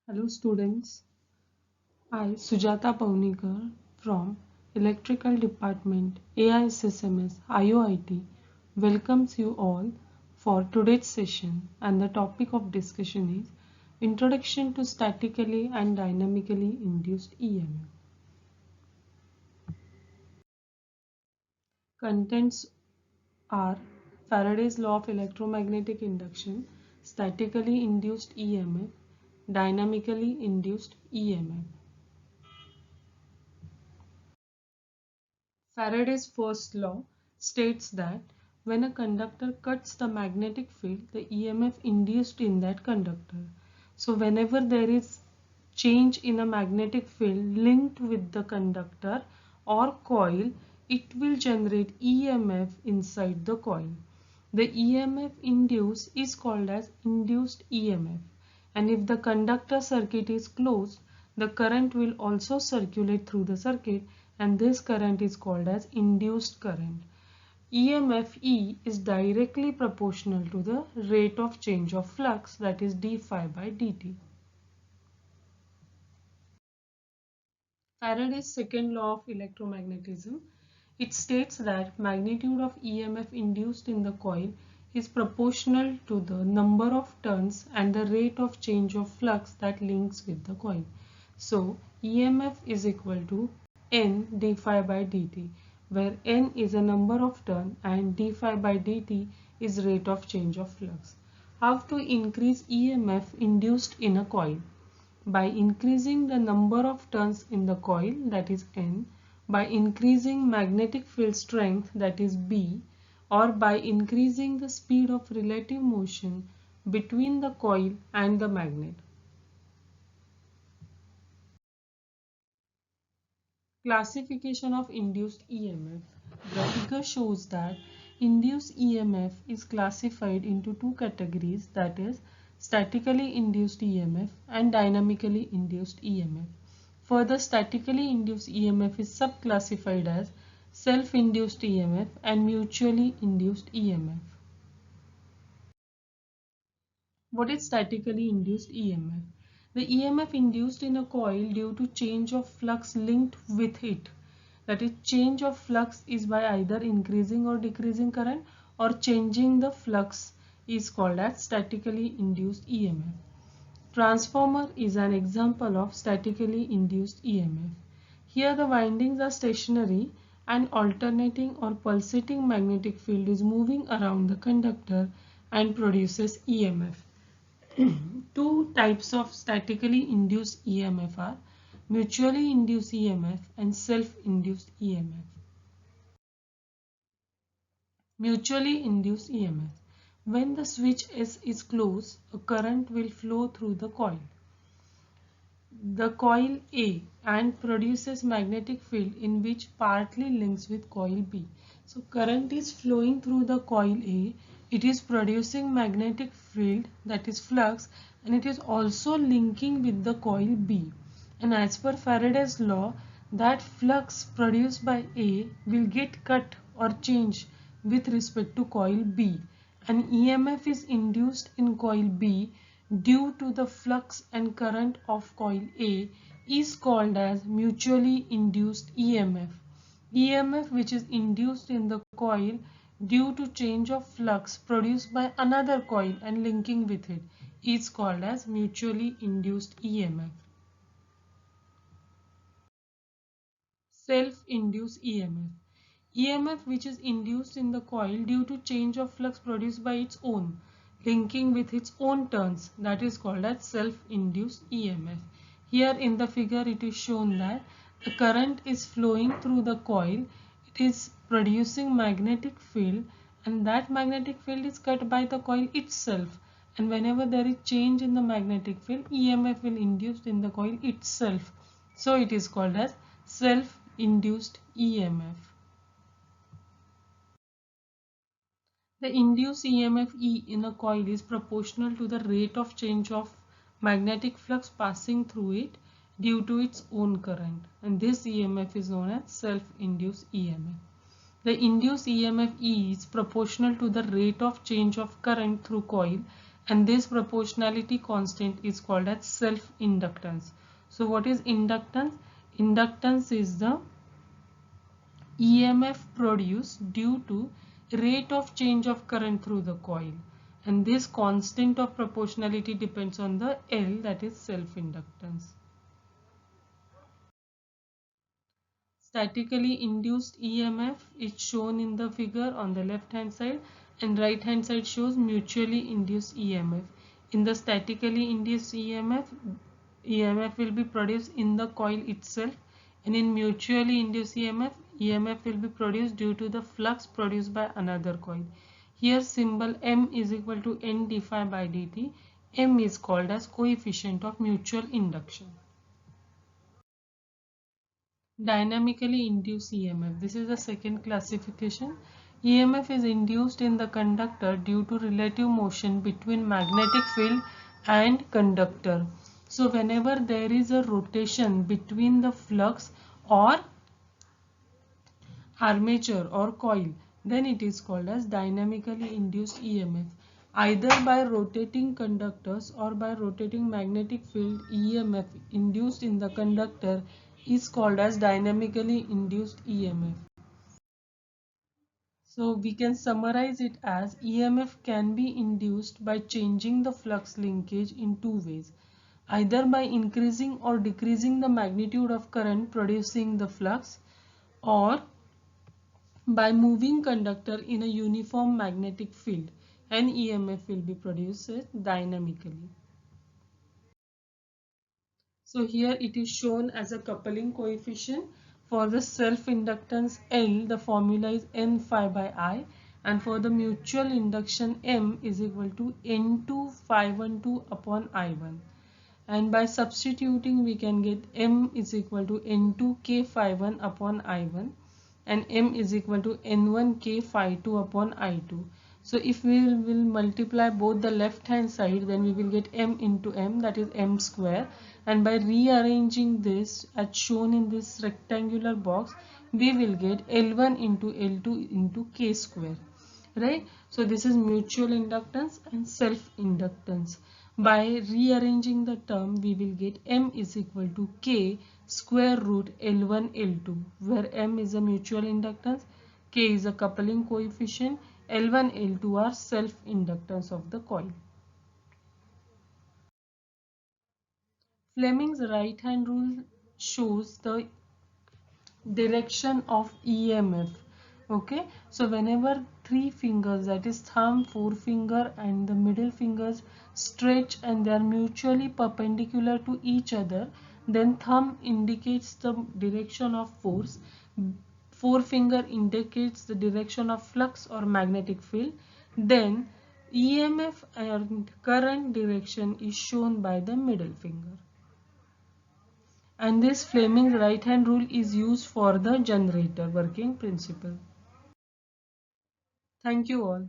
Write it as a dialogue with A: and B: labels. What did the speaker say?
A: Hello students, I Sujata Pavnikar from Electrical Department AISSMS IOIT welcomes you all for today's session, and the topic of discussion is Introduction to Statically and Dynamically Induced EMF. Contents are Faraday's law of electromagnetic induction, statically induced EMF, dynamically induced EMF. Faraday's first law states that when a conductor cuts the magnetic field, the EMF induced in that conductor. So whenever there is change in a magnetic field linked with the conductor or coil, it will generate EMF inside the coil. The EMF induced is called as induced EMF, and if the conductor circuit is closed, the current will also circulate through the circuit, and this current is called as induced current. EMF E is directly proportional to the rate of change of flux, that is d phi by dt. Faraday's second law of electromagnetism, it states that magnitude of EMF induced in the coil is proportional to the number of turns and the rate of change of flux that links with the coil. So EMF is equal to N d phi by dt, where N is a number of turns and d phi by dt is rate of change of flux. How to increase EMF induced in a coil? By increasing the number of turns in the coil, that is N, by increasing magnetic field strength, that is B, or by increasing the speed of relative motion between the coil and the magnet. Classification of induced EMF. The figure shows that induced EMF is classified into two categories, that is statically induced EMF and dynamically induced EMF. Further, statically induced EMF is subclassified as self-induced EMF and mutually induced EMF. What is statically induced EMF? The EMF induced in a coil due to change of flux linked with it. That is, change of flux is by either increasing or decreasing current, or changing the flux is called as statically induced EMF. Transformer is an example of statically induced EMF. Here the windings are stationary and alternating or pulsating magnetic field is moving around the conductor and produces EMF. Two types of statically induced EMF are mutually induced EMF and self-induced EMF. Mutually induced EMF. When the switch S is closed, a current will flow through the coil A, and produces magnetic field in which partly links with coil B. So current is flowing through the coil A, it is producing magnetic field, that is flux, and it is also linking with the coil B. And as per Faraday's law, that flux produced by A will get cut or changed with respect to coil B. An EMF is induced in coil B due to the flux and current of coil A is called as mutually induced EMF. EMF which is induced in the coil due to change of flux produced by another coil and linking with it is called as mutually induced EMF. Self-induced EMF. EMF which is induced in the coil due to change of flux produced by its own, linking with its own turns, that is called as self-induced EMF. Here in the figure it is shown that the current is flowing through the coil, it is producing magnetic field, and that magnetic field is cut by the coil itself, and whenever there is change in the magnetic field, EMF will induce in the coil itself. So it is called as self-induced EMF. The induced EMF E in a coil is proportional to the rate of change of magnetic flux passing through it due to its own current, and this EMF is known as self-induced EMF. The induced EMF E is proportional to the rate of change of current through coil, and this proportionality constant is called as self-inductance. So what is inductance? Inductance is the EMF produced due to rate of change of current through the coil, and this constant of proportionality depends on the L, that is self-inductance. Statically induced EMF is shown in the figure on the left hand side, and right hand side shows mutually induced EMF. In the statically induced EMF will be produced in the coil itself, and in mutually induced EMF will be produced due to the flux produced by another coil. Here symbol M is equal to N d phi by dt. M is called as coefficient of mutual induction. Dynamically induced EMF. This is the second classification. EMF is induced in the conductor due to relative motion between magnetic field and conductor. So whenever there is a rotation between the flux or armature or coil, then it is called as dynamically induced EMF. Either by rotating conductors or by rotating magnetic field, EMF induced in the conductor is called as dynamically induced EMF. So we can summarize it as EMF can be induced by changing the flux linkage in two ways, either by increasing or decreasing the magnitude of current producing the flux, or by moving conductor in a uniform magnetic field, and EMF will be produced dynamically. So here it is shown as a coupling coefficient. For the self-inductance L, the formula is N phi by I, and for the mutual induction M is equal to N2 phi 12 upon I1. And by substituting we can get M is equal to N2 K phi 1 upon I1, and M is equal to N1 K phi 2 upon I2. So if we will multiply both the left hand side, then we will get M into M, that is M square, and by rearranging this as shown in this rectangular box, we will get L1 into L2 into K square, right? So this is mutual inductance and self inductance. By rearranging the term, we will get M is equal to K square root L1 L2, where M is a mutual inductance, K is a coupling coefficient, L1 L2 are self inductance of the coil. Fleming's right hand rule shows the direction of EMF. Okay, so whenever three fingers, that is thumb, forefinger and the middle fingers, stretch and they are mutually perpendicular to each other, then thumb indicates the direction of force, forefinger indicates the direction of flux or magnetic field, then EMF and current direction is shown by the middle finger. And this Fleming's right hand rule is used for the generator working principle. Thank you all.